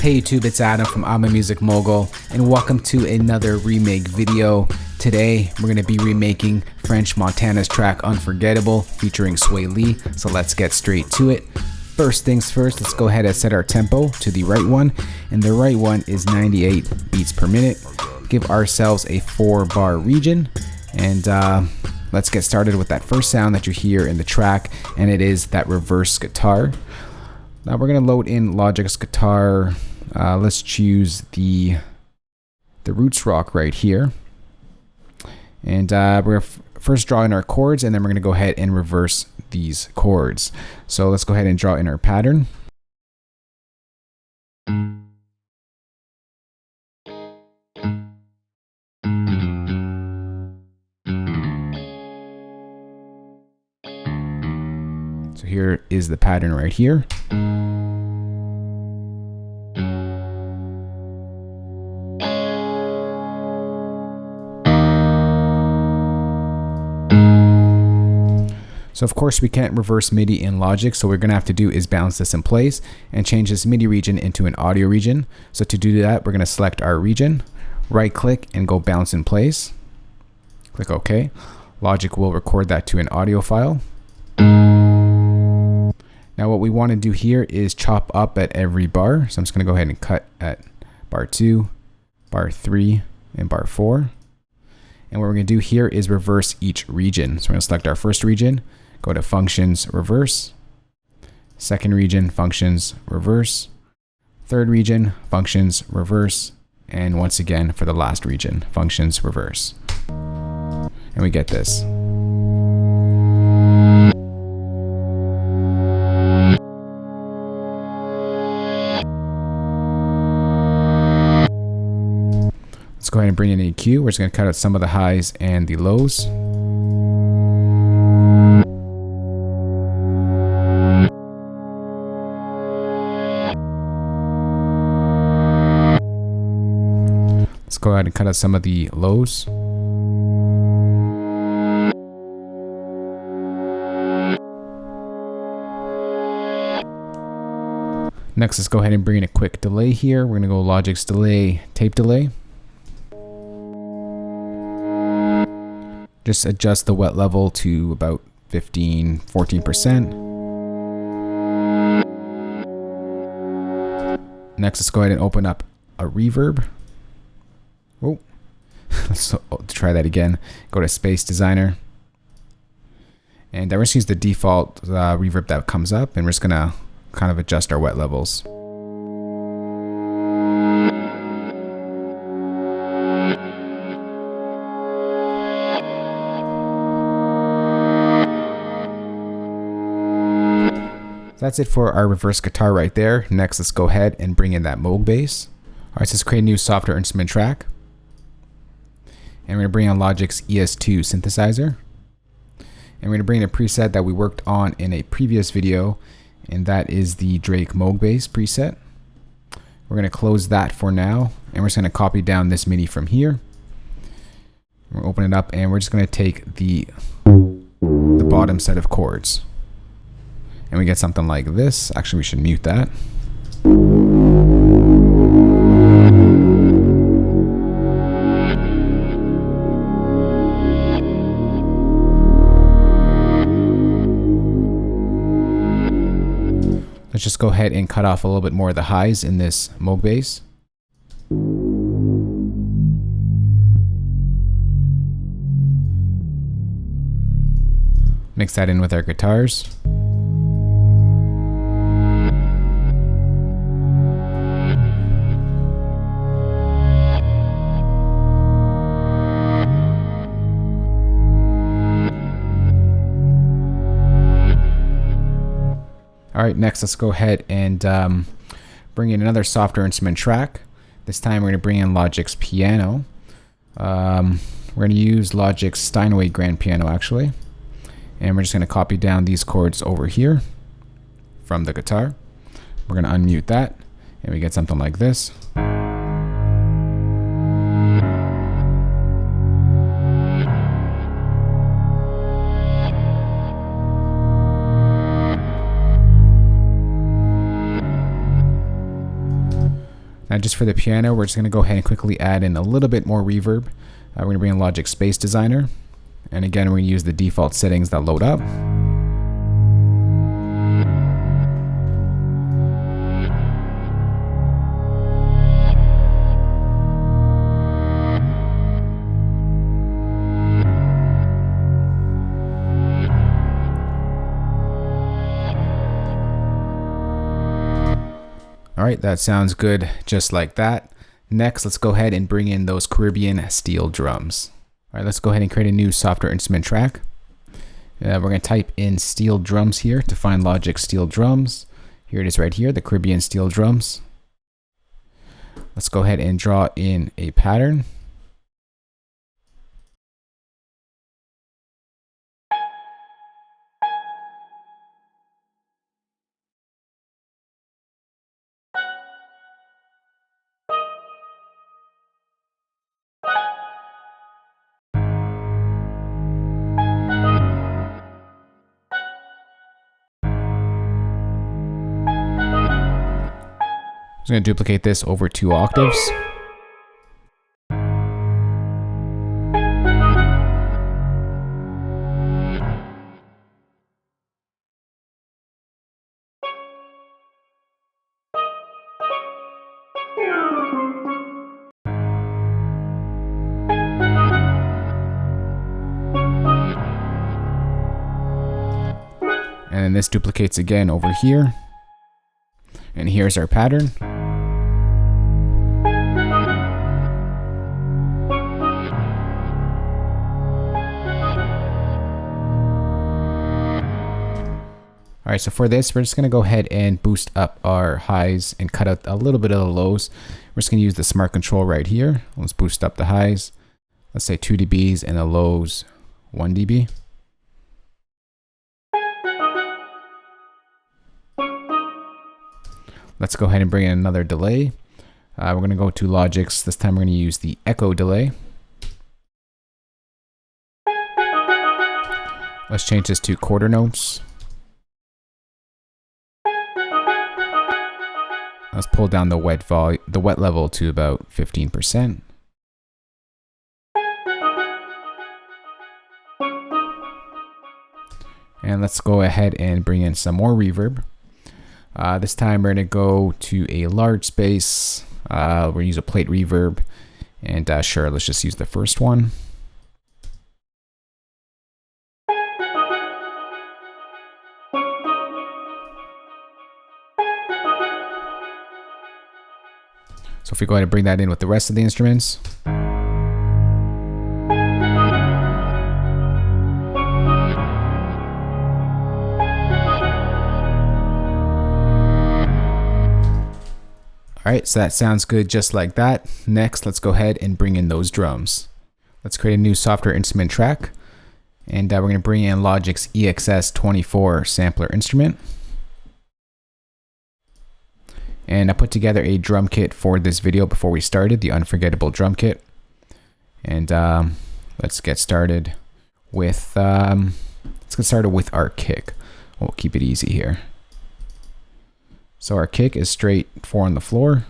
Hey YouTube, it's Adam from I'm a Music Mogul, and welcome to another remake video. Today, we're going to be remaking French Montana's track Unforgettable featuring Swae Lee, so let's get straight to it. First things first, let's go ahead and set our tempo to the right one, and the right one is 98 beats per minute. Give ourselves a 4-bar region, and let's get started with that first sound that you hear in the track, and it is that reverse guitar. Now we're going to load in Logic's guitar. Let's choose the roots rock right here. And we're going to first draw in our chords, and then we're going to go ahead and reverse these chords. So let's go ahead and draw in our pattern. So here is the pattern right here. So of course we can't reverse MIDI in Logic, so what we're going to have to do is balance this in place and change this MIDI region into an audio region. So to do that, we're going to select our region, right click and go balance in place. Click OK. Logic will record that to an audio file. Now what we want to do here is chop up at every bar. So I'm just going to go ahead and cut at bar 2, bar 3, and bar 4. And what we're going to do here is reverse each region. So we're going to select our first region, go to Functions, Reverse. Second region, Functions, Reverse. Third region, Functions, Reverse. And once again, for the last region, Functions, Reverse. And we get this. Let's go ahead and bring in EQ. We're just going to cut out some of the highs and the lows. Let's go ahead and cut out some of the lows. Next, let's go ahead and bring in a quick delay here. We're going to go Logic's delay, tape delay. Just adjust the wet level to about 14%. Next, let's go ahead and open up a reverb. Oh, let's try that again. Go to Space Designer. And we're just going to use the default reverb that comes up, and we're just going to kind of adjust our wet levels. That's it for our reverse guitar right there. Next, let's go ahead and bring in that Moog bass. All right, so let's create a new software instrument track. And we're going to bring on Logic's ES2 synthesizer. And we're going to bring in a preset that we worked on in a previous video, and that is the Drake Moog bass preset. We're going to close that for now, and we're just going to copy down this MIDI from here. We'll open it up, and we're just going to take the bottom set of chords. And we get something like this. Actually, we should mute that. Let's just go ahead and cut off a little bit more of the highs in this Moog bass. Mix that in with our guitars. All right, next let's go ahead and bring in another software instrument track. This time we're going to bring in Logic's piano. We're going to use Logic's Steinway grand piano actually. And we're just going to copy down these chords over here from the guitar. We're going to unmute that, and we get something like this. Now just for the piano, we're just going to go ahead and quickly add in a little bit more reverb. We're going to bring in Logic Space Designer. And again, we're going to use the default settings that load up. All right, that sounds good just like that. Next, let's go ahead and bring in those Caribbean steel drums. All right, let's go ahead and create a new software instrument track. We're going to type in steel drums here to find Logic steel drums. Here it is right here, the Caribbean steel drums. Let's go ahead and draw in a pattern. I'm going to duplicate this over 2 octaves. And then this duplicates again over here. And here's our pattern. All right, so for this, we're just gonna go ahead and boost up our highs and cut out a little bit of the lows. We're just gonna use the smart control right here. Let's boost up the highs. Let's say 2 dBs and the lows 1 dB. Let's go ahead and bring in another delay. We're gonna go to Logic's. This time we're gonna use the echo delay. Let's change this to quarter notes. Let's pull down the wet level to about 15%. And let's go ahead and bring in some more reverb. This time we're going to go to a large space. We're going to use a plate reverb. And sure, let's just use the first one. So if we go ahead and bring that in with the rest of the instruments. All right, so that sounds good just like that. Next, let's go ahead and bring in those drums. Let's create a new software instrument track. And we're gonna bring in Logic's EXS24 sampler instrument. And I put together a drum kit for this video before we started, the Unforgettable drum kit. And let's get started with our kick. We'll keep it easy here. So our kick is straight 4 on the floor.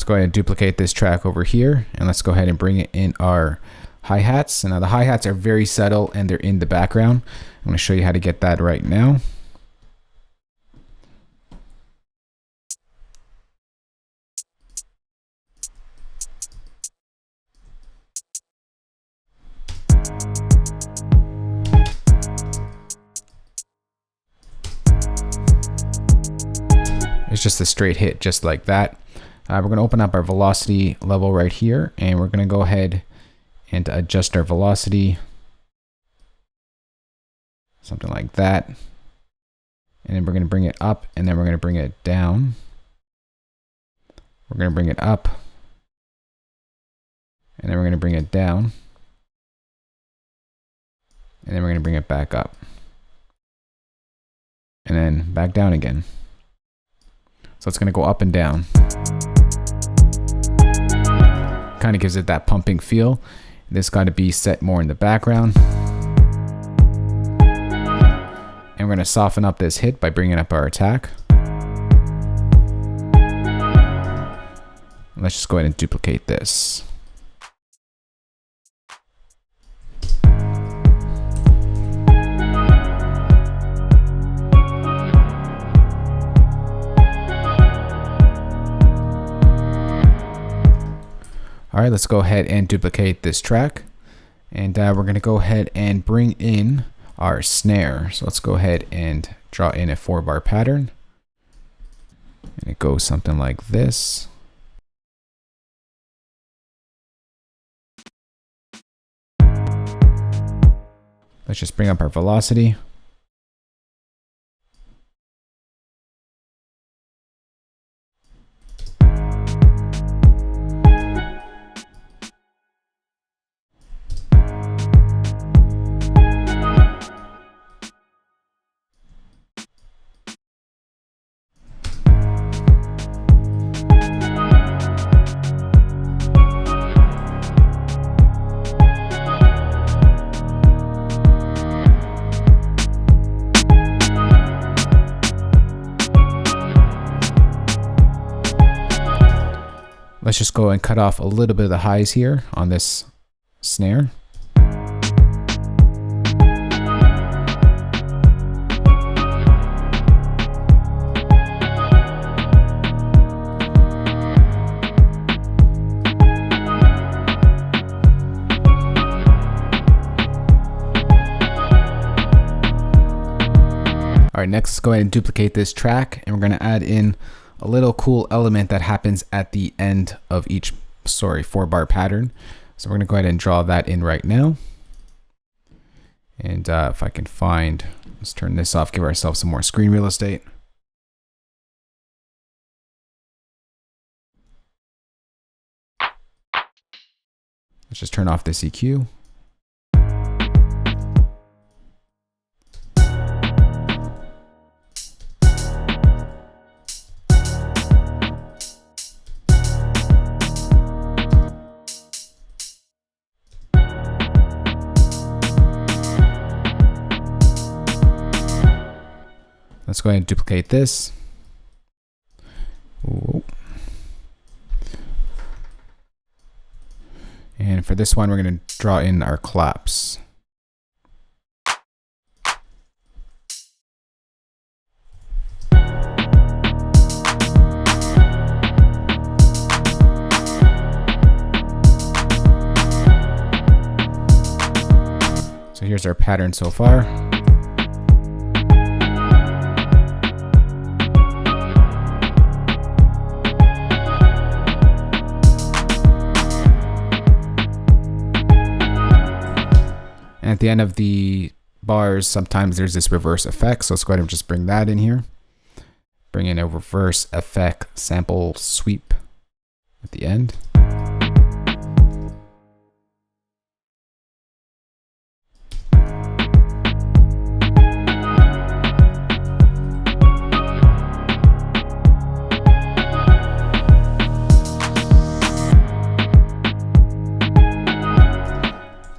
Go ahead and duplicate this track over here, and let's go ahead and bring it in our hi-hats. And now the hi-hats are very subtle and they're in the background. I'm going to show you how to get that right now. It's just a straight hit just like that. We're going to open up our velocity level right here, and we're going to go ahead and adjust our velocity. Something like that. And then we're going to bring it up, and then we're going to bring it down. We're going to bring it up. And then we're going to bring it down. And then we're going to bring it back up. And then back down again. So it's going to go up and down. Kind of gives it that pumping feel. This got to be set more in the background. And we're going to soften up this hit by bringing up our attack. Let's just go ahead and duplicate this. All right, let's go ahead and duplicate this track. And we're going to go ahead and bring in our snare. So let's go ahead and draw in a 4-bar pattern. And it goes something like this. Let's just bring up our velocity. Let's just go and cut off a little bit of the highs here on this snare. All right, next let's go ahead and duplicate this track, and we're going to add in a little cool element that happens at the end of each 4-bar pattern. So we're going to go ahead and draw that in right now. And if I can find, let's turn this off, give ourselves some more screen real estate. Let's just turn off this EQ. Let's go ahead and duplicate this. Ooh. And for this one, we're going to draw in our claps. So here's our pattern so far. And at the end of the bars, sometimes there's this reverse effect. So let's go ahead and just bring that in here. Bring in a reverse effect sample sweep at the end.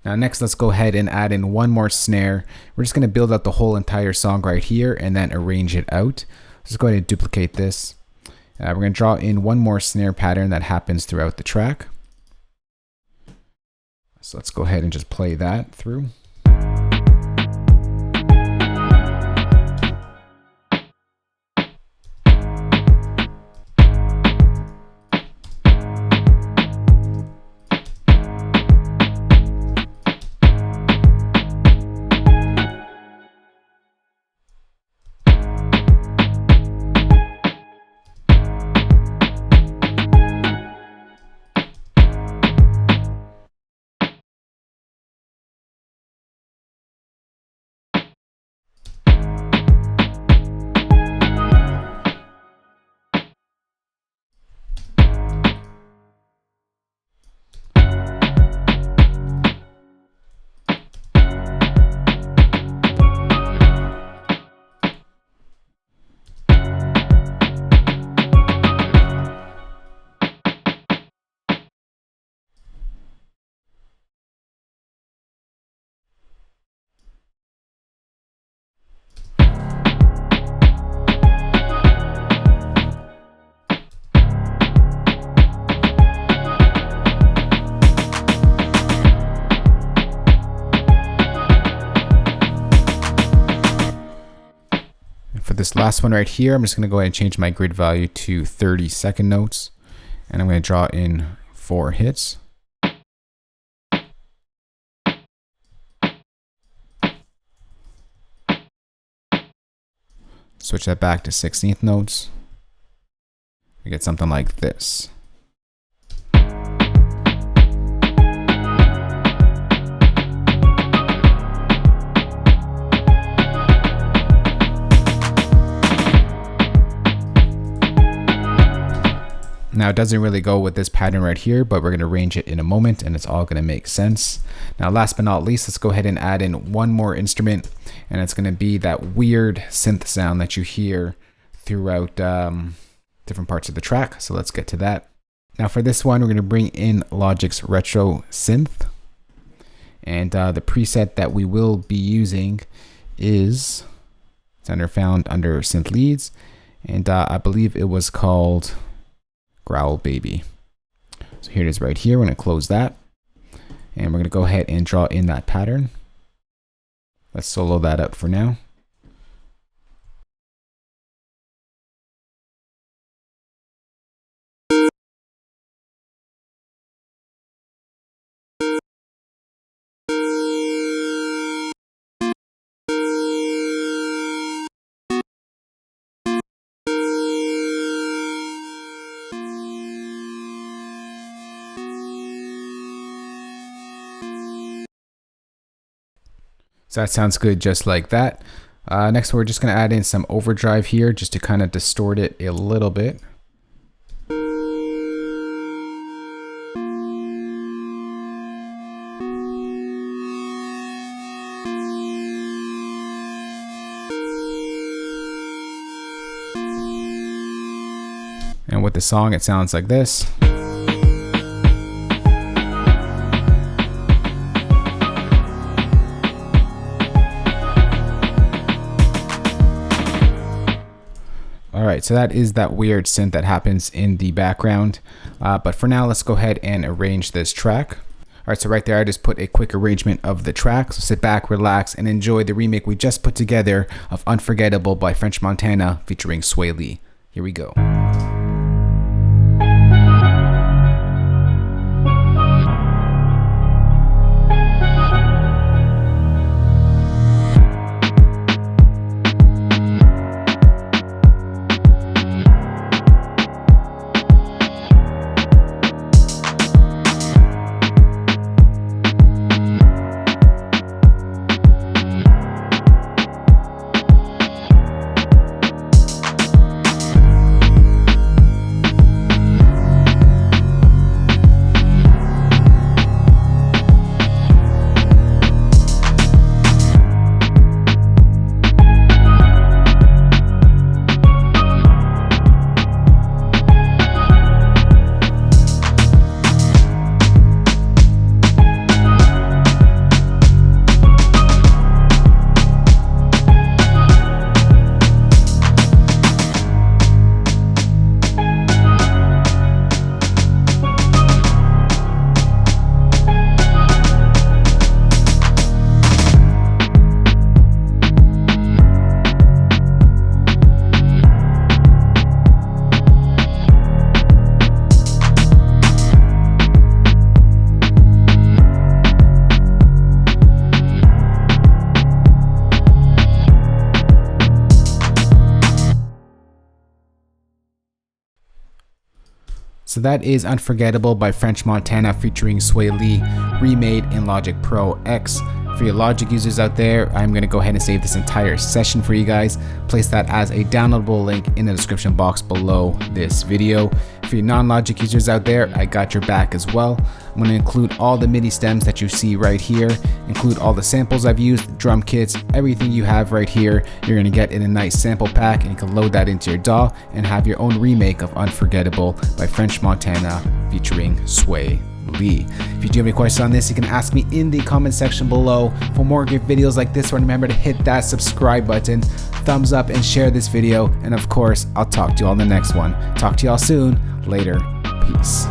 Now next, let's go ahead and add in one more snare. We're just going to build out the whole entire song right here and then arrange it out. Let's go ahead and duplicate this. We're going to draw in one more snare pattern that happens throughout the track. So let's go ahead and just play that through. this last one right here, I'm just going to go ahead and change my grid value to 30 second notes. And I'm going to draw in 4 hits. Switch that back to 16th notes. We get something like this. Now it doesn't really go with this pattern right here, but we're going to arrange it in a moment and it's all going to make sense. Now last but not least, let's go ahead and add in one more instrument, and it's going to be that weird synth sound that you hear throughout different parts of the track. So let's get to that. Now for this one, we're going to bring in Logic's Retro Synth, and the preset that we will be using is found under Synth Leads, and I believe it was called Growl Baby. So here it is right here. We're going to close that, and we're going to go ahead and draw in that pattern. Let's solo that up for now. So that sounds good just like that. Next, we're just going to add in some overdrive here just to kind of distort it a little bit. And with the song, it sounds like this. Alright, so that is that weird synth that happens in the background. But for now, let's go ahead and arrange this track. Alright, so right there, I just put a quick arrangement of the track. So sit back, relax, and enjoy the remake we just put together of Unforgettable by French Montana featuring Swae Lee. Here we go. So that is Unforgettable by French Montana featuring Swae Lee, remade in Logic Pro X. For your Logic users out there, I'm going to go ahead and save this entire session for you guys. Place that as a downloadable link in the description box below this video. For your non-Logic users out there, I got your back as well. I'm going to include all the MIDI stems that you see right here, include all the samples I've used, drum kits, everything you have right here. You're going to get in a nice sample pack, and you can load that into your DAW and have your own remake of Unforgettable by French Montana featuring Swae Lee. If you do have any questions on this, you can ask me in the comment section below. For more great videos like this one, remember to hit that subscribe button, thumbs up, and share this video. And of course, I'll talk to you all in the next one. Talk to y'all soon. Later. Peace.